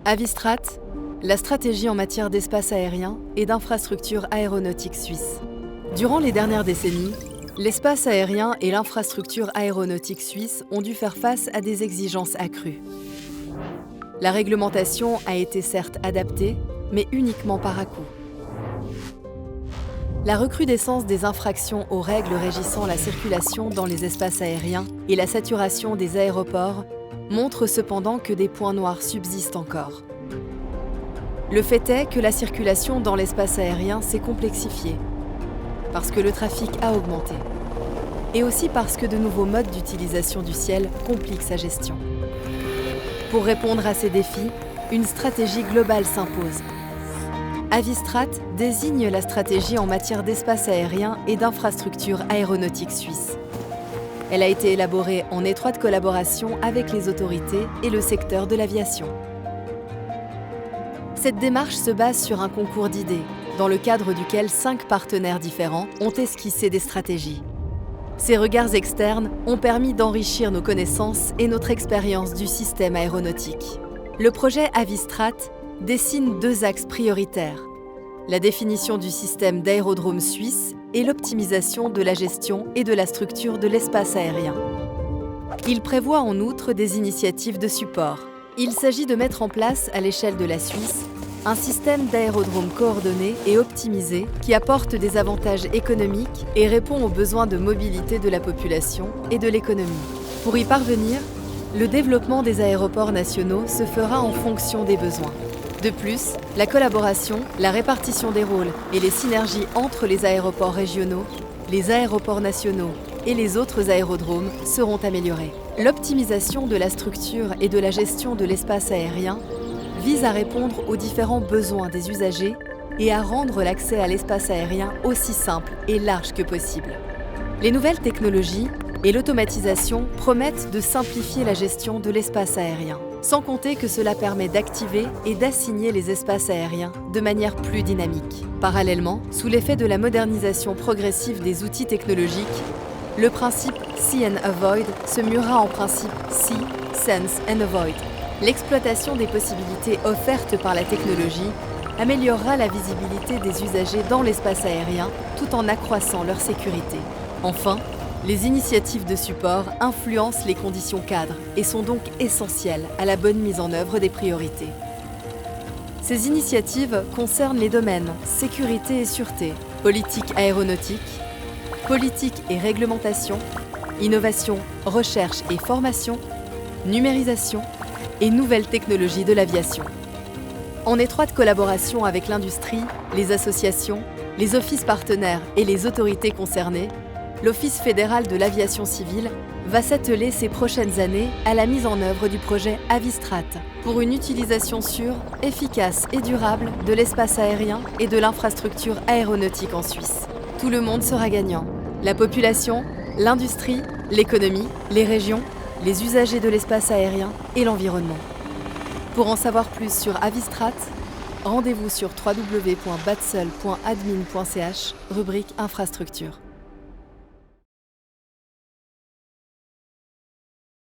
Avistrat, la stratégie en matière d'espace aérien et d'infrastructures aéronautiques suisses. Durant les dernières décennies, l'espace aérien et l'infrastructure aéronautique suisse ont dû faire face à des exigences accrues. La réglementation a été certes adaptée, mais uniquement par à-coups. La recrudescence des infractions aux règles régissant la circulation dans les espaces aériens et la saturation des aéroports montrent cependant que des points noirs subsistent encore. Le fait est que la circulation dans l'espace aérien s'est complexifiée, parce que le trafic a augmenté, et aussi parce que de nouveaux modes d'utilisation du ciel compliquent sa gestion. Pour répondre à ces défis, une stratégie globale s'impose. Avistrat désigne la stratégie en matière d'espace aérien et d'infrastructures aéronautiques suisses. Elle a été élaborée en étroite collaboration avec les autorités et le secteur de l'aviation. Cette démarche se base sur un concours d'idées, dans le cadre duquel 5 partenaires différents ont esquissé des stratégies. Ces regards externes ont permis d'enrichir nos connaissances et notre expérience du système aéronautique. Le projet Avistrat dessine 2 axes prioritaires, la définition du système d'aérodrome suisse et l'optimisation de la gestion et de la structure de l'espace aérien. Il prévoit en outre des initiatives de support. Il s'agit de mettre en place à l'échelle de la Suisse un système d'aérodromes coordonné et optimisé qui apporte des avantages économiques et répond aux besoins de mobilité de la population et de l'économie. Pour y parvenir, le développement des aéroports nationaux se fera en fonction des besoins. De plus, la collaboration, la répartition des rôles et les synergies entre les aéroports régionaux, les aéroports nationaux et les autres aérodromes seront améliorées. L'optimisation de la structure et de la gestion de l'espace aérien vise à répondre aux différents besoins des usagers et à rendre l'accès à l'espace aérien aussi simple et large que possible. Les nouvelles technologies et l'automatisation promettent de simplifier la gestion de l'espace aérien, sans compter que cela permet d'activer et d'assigner les espaces aériens de manière plus dynamique. Parallèlement, sous l'effet de la modernisation progressive des outils technologiques, le principe See and Avoid se murera en principe See, Sense and Avoid. L'exploitation des possibilités offertes par la technologie améliorera la visibilité des usagers dans l'espace aérien tout en accroissant leur sécurité. Enfin, les initiatives de support influencent les conditions cadres et sont donc essentielles à la bonne mise en œuvre des priorités. Ces initiatives concernent les domaines sécurité et sûreté, politique aéronautique, politique et réglementation, innovation, recherche et formation, numérisation et nouvelles technologies de l'aviation. En étroite collaboration avec l'industrie, les associations, les offices partenaires et les autorités concernées, l'Office fédéral de l'aviation civile va s'atteler ces prochaines années à la mise en œuvre du projet Avistrat pour une utilisation sûre, efficace et durable de l'espace aérien et de l'infrastructure aéronautique en Suisse. Tout le monde sera gagnant. La population, l'industrie, l'économie, les régions, les usagers de l'espace aérien et l'environnement. Pour en savoir plus sur Avistrat, rendez-vous sur www.batsel.admin.ch, rubrique infrastructure.